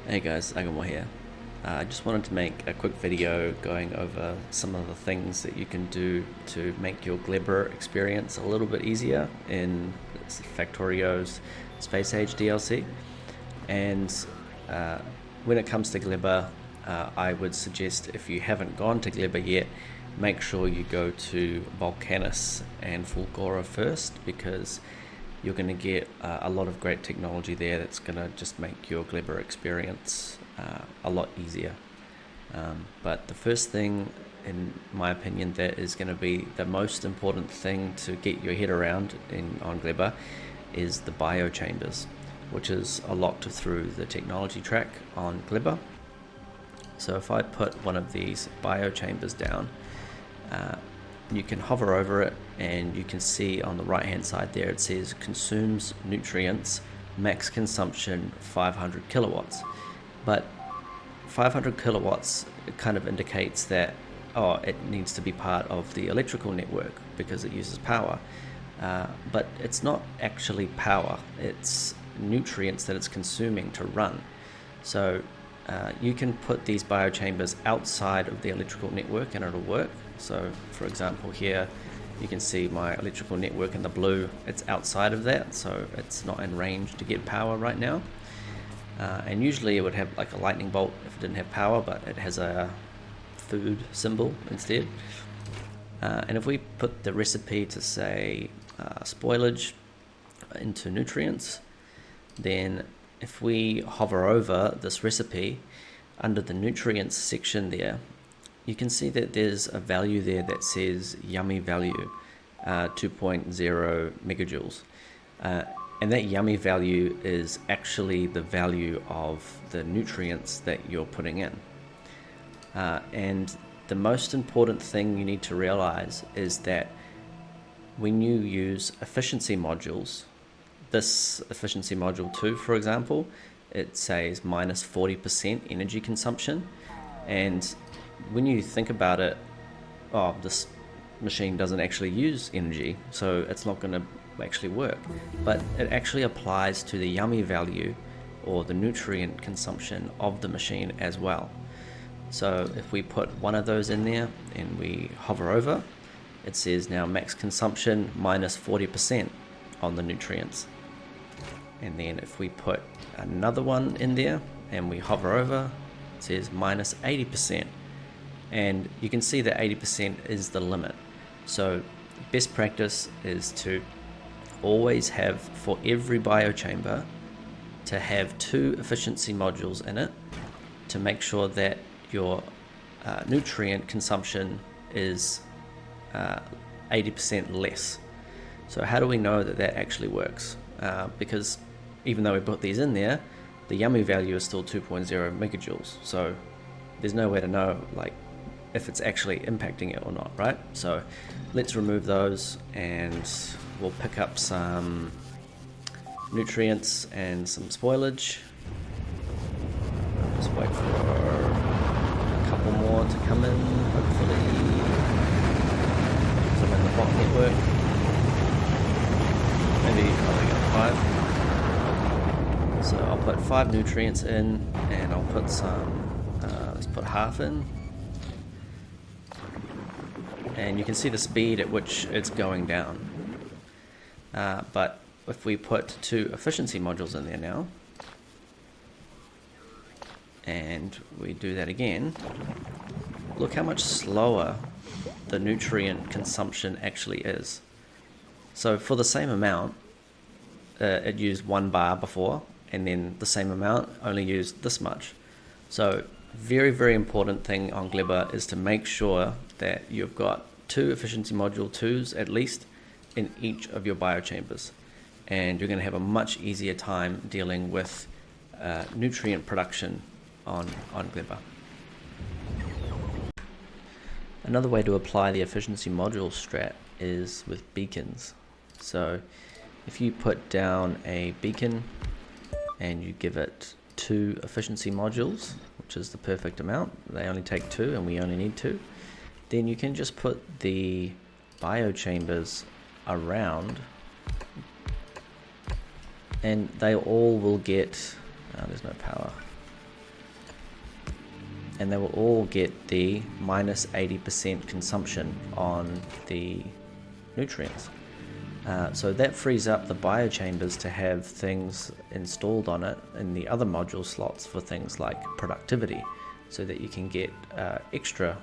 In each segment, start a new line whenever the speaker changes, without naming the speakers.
Hey guys, Agamo here. I just wanted to make a quick video going over some of the things that you can do to make your Gleba experience a little bit easier in Factorio's Space Age DLC. And when it comes to Gleba, I would suggest, if you haven't gone to Gleba yet, make sure you go to Volcanus and Fulgora first, because you're going to get a lot of great technology there that's going to just make your Gleba experience a lot easier. But the first thing, in my opinion, that is going to be the most important thing to get your head around on Gleba is the Biochambers, which is unlocked through the technology track on Gleba. So if I put one of these Biochambers down, you can hover over it and you can see on the right hand side there it says consumes nutrients, max consumption 500 kilowatts. But 500 kilowatts, it kind of indicates that it needs to be part of the electrical network because it uses power. But it's not actually power, it's nutrients that it's consuming to run. So you can put these biochambers outside of the electrical network and it'll work. So for example here you can see my electrical network in the blue, it's outside of that, so it's not in range to get power right now. And usually it would have like a lightning bolt if it didn't have power, but it has a food symbol instead. And if we put the recipe to say spoilage into nutrients, then if we hover over this recipe under the nutrients section there, you can see that there's a value there that says yummy value, 2.0 megajoules. And that yummy value is actually the value of the nutrients that you're putting in. And the most important thing you need to realize is that when you use efficiency modules, this efficiency module 2, for example, it says minus 40% energy consumption. And when you think about it, this machine doesn't actually use energy, so it's not going to actually work. But it actually applies to the yummy value or the nutrient consumption of the machine as well. So if we put one of those in there and we hover over, it says now max consumption minus 40% on the nutrients. And then if we put another one in there and we hover over, it says minus 80%. And you can see that 80% is the limit. So best practice is to always have, for every biochamber, to have 2 efficiency modules in it to make sure that your nutrient consumption is 80% less. So how do we know that that actually works? Because even though we put these in there, the yummy value is still 2.0 megajoules. So there's no way to know if it's actually impacting it or not, right? So let's remove those and we'll pick up some nutrients and some spoilage. Just wait for a couple more to come in, hopefully. So I'm in the bot network. Maybe I'll get 5. So I'll put 5 nutrients in and I'll put some, let's put half in. And you can see the speed at which it's going down. But if we put 2 efficiency modules in there now, and we do that again, look how much slower the nutrient consumption actually is. So for the same amount, it used 1 bar before, and then the same amount only used this much. So very, very important thing on Gleba is to make sure that you've got 2 efficiency module 2s at least in each of your biochambers, and you're going to have a much easier time dealing with nutrient production on Gleba. Another way to apply the efficiency module strat is with beacons. So if you put down a beacon and you give it 2 efficiency modules, which is the perfect amount, they only take 2 and we only need 2, then you can just put the biochambers around and they all will get, there's no power, and they will all get the minus 80% consumption on the nutrients. So that frees up the biochambers to have things installed on it in the other module slots for things like productivity, so that you can get extra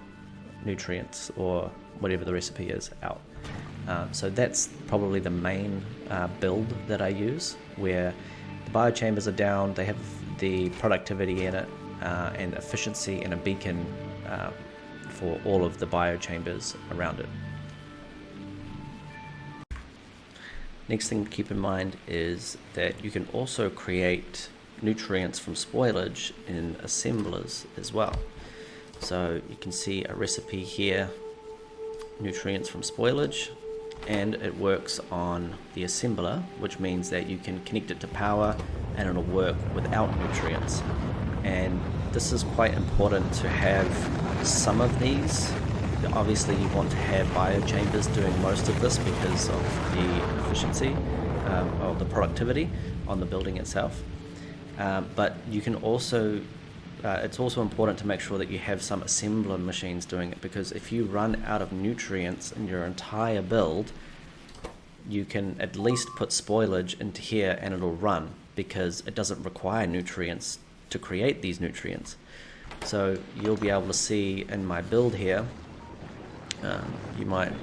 nutrients or whatever the recipe is out. So that's probably the main build that I use, where the biochambers are down, they have the productivity in it, and efficiency, and a beacon for all of the biochambers around it. Next thing to keep in mind is that you can also create nutrients from spoilage in assemblers as well. So you can see a recipe here, nutrients from spoilage, and it works on the assembler, which means that you can connect it to power and it'll work without nutrients. And this is quite important to have some of these. Obviously you want to have biochambers doing most of this because of the efficiency or the productivity on the building itself. But you can also, it's also important to make sure that you have some assembler machines doing it, because if you run out of nutrients in your entire build, you can at least put spoilage into here and it'll run, because it doesn't require nutrients to create these nutrients. So you'll be able to see in my build here, you might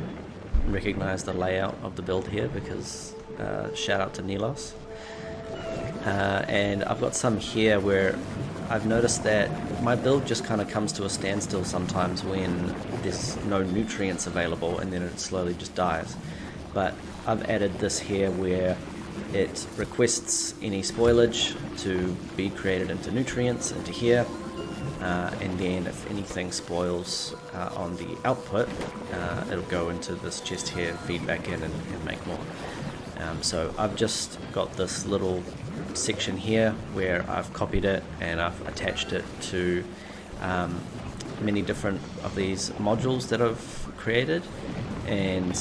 recognize the layout of the build here, because shout out to Nilos. And I've got some here where I've noticed that my build just kind of comes to a standstill sometimes when there's no nutrients available, and then it slowly just dies. But I've added this here where it requests any spoilage to be created into nutrients into here, and then if anything spoils on the output, it'll go into this chest here, feed back in, and make more. So I've just got this little section here where I've copied it and I've attached it to many different of these modules that I've created, and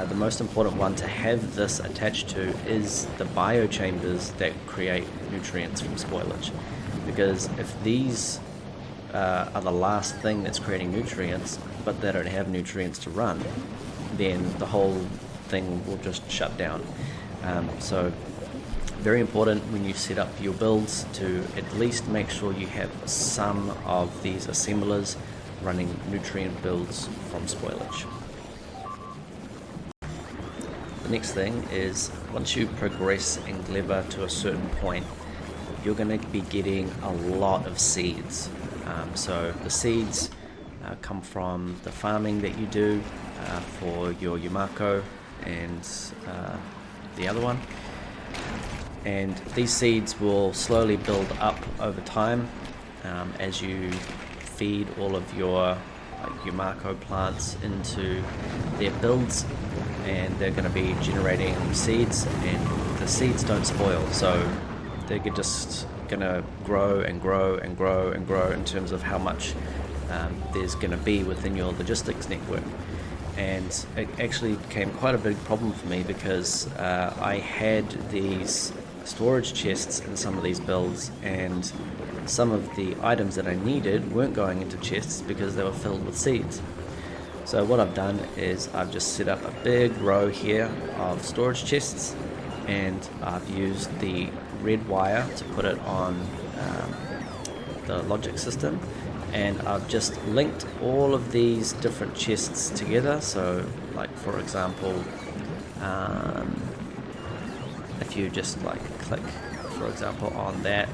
the most important one to have this attached to is the biochambers that create nutrients from spoilage, because if these are the last thing that's creating nutrients but they don't have nutrients to run, then the whole thing will just shut down. So very important when you set up your builds to at least make sure you have some of these assemblers running nutrient builds from spoilage. The next thing is, once you progress in Gleba to a certain point, you're going to be getting a lot of seeds. So the seeds come from the farming that you do for your Yumako and the other one. And these seeds will slowly build up over time as you feed all of your Yumako plants into their builds, and they're going to be generating seeds, and the seeds don't spoil, so they're just going to grow and grow and grow and grow in terms of how much there's going to be within your logistics network. And it actually became quite a big problem for me, because I had these storage chests in some of these builds, and some of the items that I needed weren't going into chests because they were filled with seeds. So what I've done is I've just set up a big row here of storage chests, and I've used the red wire to put it on the logic system, and I've just linked all of these different chests together. So like, for example, if you just like click, for example, on that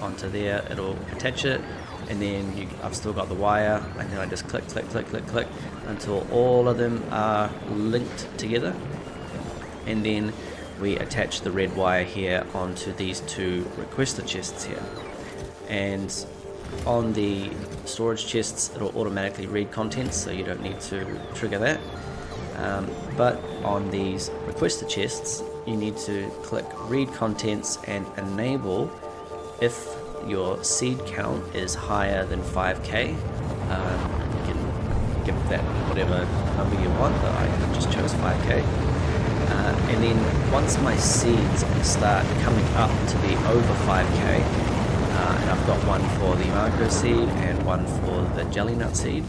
onto there, it'll attach it, and then I've still got the wire, and then I just click until all of them are linked together, and then we attach the red wire here onto these two requester chests here. And on the storage chests, it'll automatically read contents, so you don't need to trigger that. But on these requester chests, you need to click read contents and enable if your seed count is higher than 5k. You can give that whatever number you want, but I just chose 5k. And then once my seeds start coming up to be over 5k, and I've got one for the mango seed and one for the jelly nut seed.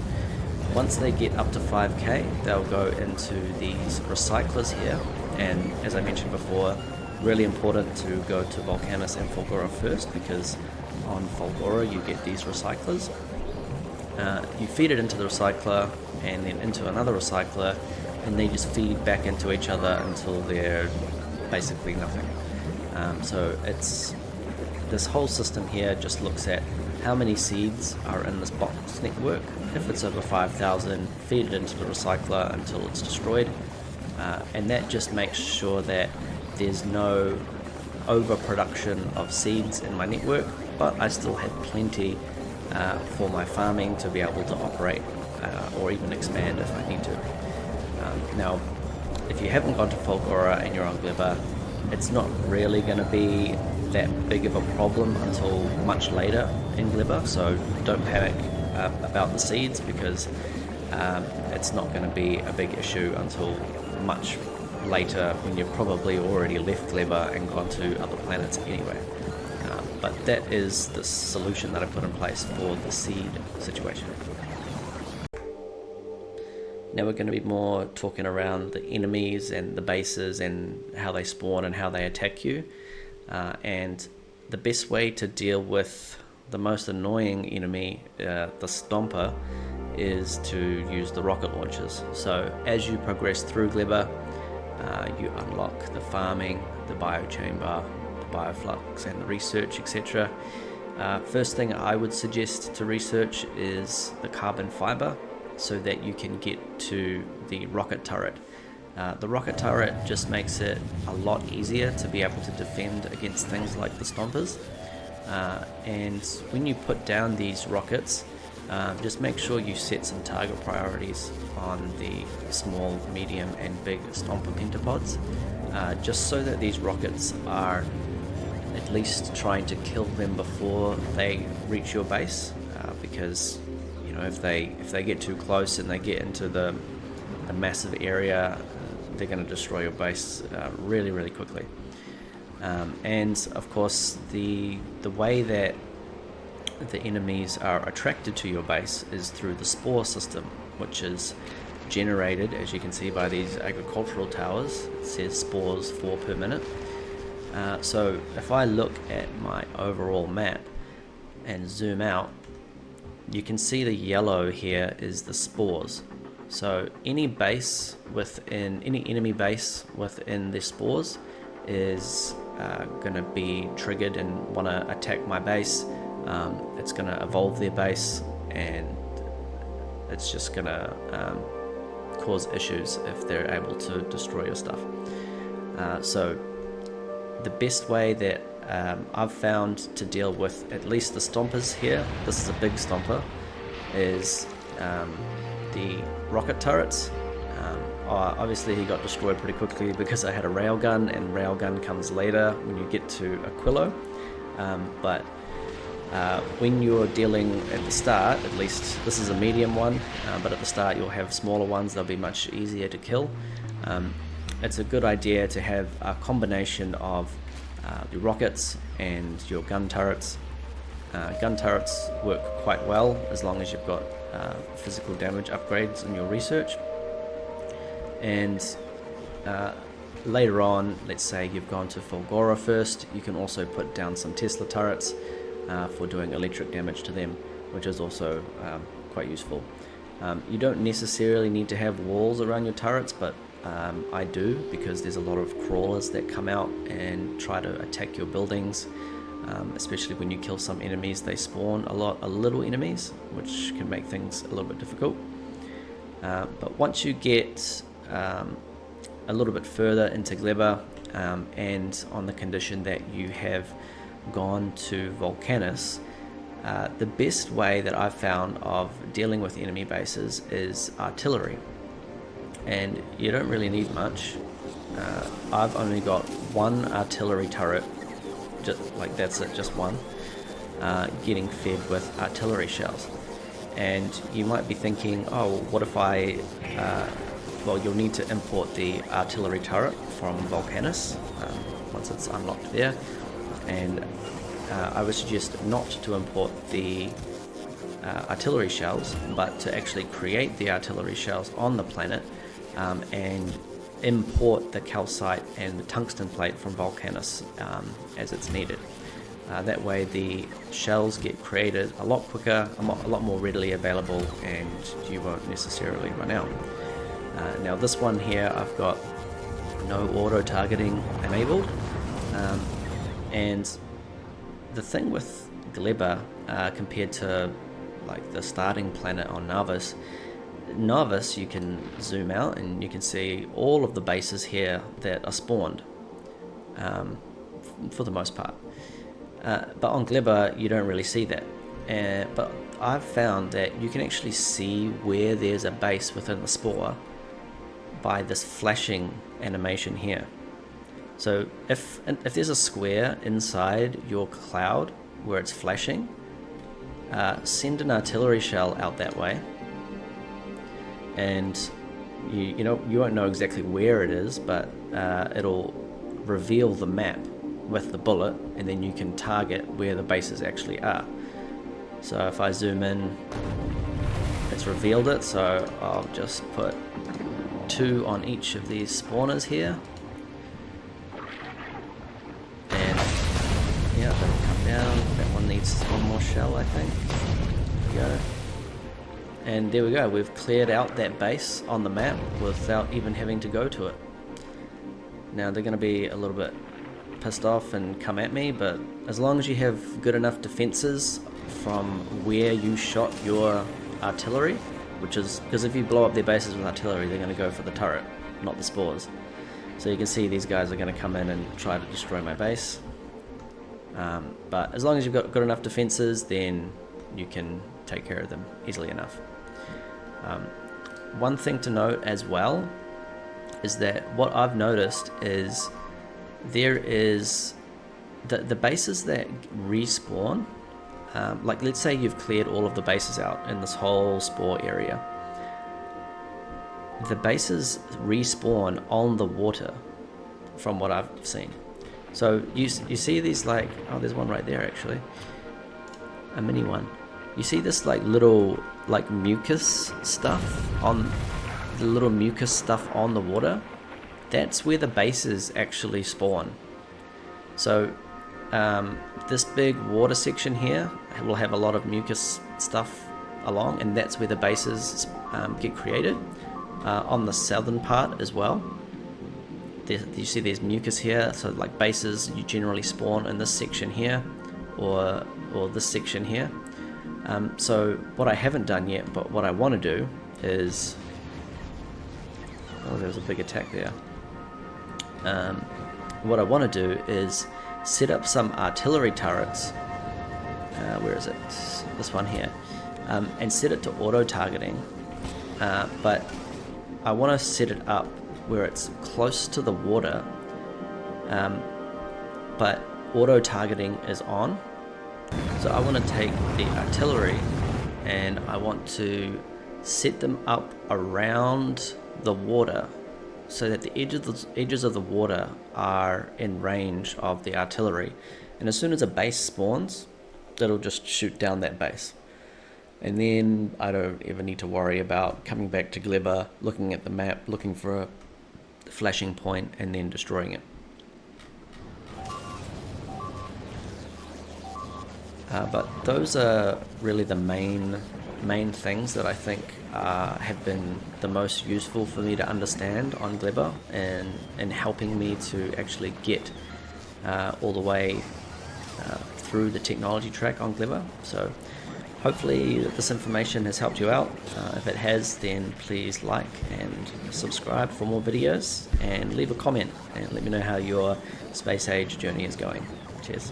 Once they get up to 5k, they'll go into these recyclers here, and as I mentioned before, really important to go to Volcanus and Fulgora first, because on Fulgora you get these recyclers. You feed it into the recycler and then into another recycler, and they just feed back into each other until they're basically nothing. So this whole system here just looks at how many seeds are in this box network. If it's over 5,000, feed it into the recycler until it's destroyed, and that just makes sure that there's no overproduction of seeds in my network, but I still have plenty for my farming to be able to operate or even expand if I need to. Now, if you haven't gone to Fulgora and you're on Gleba, it's not really going to be that big of a problem until much later in Gleba, so don't panic about the seeds, because it's not going to be a big issue until much later when you've probably already left Gleba and gone to other planets anyway. But that is the solution that I put in place for the seed situation. Now we're going to be more talking around the enemies and the bases and how they spawn and how they attack you. And the best way to deal with the most annoying enemy, the Stomper, is to use the rocket launchers. So as you progress through Gleba, you unlock the farming, the biochamber, the bioflux, and the research, etc. First thing I would suggest to research is the carbon fiber, so that you can get to the rocket turret. The rocket turret just makes it a lot easier to be able to defend against things like the Stompers. And when you put down these rockets, just make sure you set some target priorities on the small, medium, and big Stomper pentapods, just so that these rockets are at least trying to kill them before they reach your base, because if they get too close and they get into the massive area, they're going to destroy your base really, really quickly. And of course, the way that the enemies are attracted to your base is through the spore system, which is generated, as you can see, by these agricultural towers. It says spores 4 per minute. So if I look at my overall map and zoom out, you can see the yellow here is the spores. So any enemy base within the spores is going to be triggered and want to attack my base. It's going to evolve their base, and it's just going to cause issues if they're able to destroy your stuff. So the best way that I've found to deal with at least the Stompers here, this is a big Stomper, is the rocket turrets. Obviously he got destroyed pretty quickly because I had a railgun, and railgun comes later when you get to Aquilo. But when you're dealing at the start, at least this is a medium one, but at the start you'll have smaller ones, they'll be much easier to kill. It's a good idea to have a combination of the rockets and your gun turrets. Gun turrets work quite well as long as you've got physical damage upgrades in your research. And later on, let's say you've gone to Fulgora first, you can also put down some Tesla turrets for doing electric damage to them, which is also quite useful. You don't necessarily need to have walls around your turrets, but I do, because there's a lot of crawlers that come out and try to attack your buildings. Especially when you kill some enemies, they spawn a lot of little enemies, which can make things a little bit difficult. But once you get a little bit further into Gleba, and on the condition that you have gone to Volcanus, the best way that I've found of dealing with enemy bases is artillery. And you don't really need much. I've only got one artillery turret, that's it, just one, getting fed with artillery shells. And you might be thinking, oh, what if well, you'll need to import the artillery turret from Volcanus once it's unlocked there, and I would suggest not to import the artillery shells, but to actually create the artillery shells on the planet and import the calcite and the tungsten plate from Volcanus as it's needed. That way the shells get created a lot quicker, a lot more readily available, and you won't necessarily run out. Now this one here, I've got no auto targeting enabled, and the thing with Gleba compared to like the starting planet on Narvis, you can zoom out and you can see all of the bases here that are spawned for the most part. But on Gleba, you don't really see that. But I've found that you can actually see where there's a base within the spore by this flashing animation here. So if there's a square inside your cloud where it's flashing, send an artillery shell out that way, and you won't know exactly where it is, but it'll reveal the map with the bullet, and then you can target where the bases actually are. So if I zoom in, it's revealed it, so I'll just put 2 on each of these spawners here, and yeah, that'll come down. That one needs one more shell, I think. There we go. And there we go, we've cleared out that base on the map without even having to go to it. Now they're going to be a little bit pissed off and come at me, but as long as you have good enough defenses from where you shot your artillery, which is because if you blow up their bases with artillery, they're going to go for the turret, not the spores. So you can see these guys are going to come in and try to destroy my base, but as long as you've got good enough defenses, then you can take care of them easily enough. One thing to note as well is that what I've noticed is there is the bases that respawn, like let's say you've cleared all of the bases out in this whole spore area. The bases respawn on the water from what I've seen. So you see these, like, oh, there's one right there actually, a mini one. You see this like little like mucus stuff on the little mucus stuff on the water? That's where the bases actually spawn. So this big water section here will have a lot of mucus stuff along, and that's where the bases get created. On the southern part as well, you see there's mucus here, so like bases you generally spawn in this section here or this section here. So what I haven't done yet, but what I want to do is, oh, there was a big attack there. What I want to do is set up some artillery turrets. Where is it? This one here. And set it to auto targeting. But I want to set it up where it's close to the water, but auto targeting is on. So I want to take the artillery and I want to set them up around the water so that the edges of the water are in range of the artillery, and as soon as a base spawns, it'll just shoot down that base, and then I don't ever need to worry about coming back to Gleba, looking at the map, looking for a flashing point, and then destroying it. But those are really the main things that I think have been the most useful for me to understand on Gleba, and helping me to actually get all the way through the technology track on Gleba. So hopefully this information has helped you out. If it has, then please like and subscribe for more videos, and leave a comment and let me know how your space age journey is going. Cheers.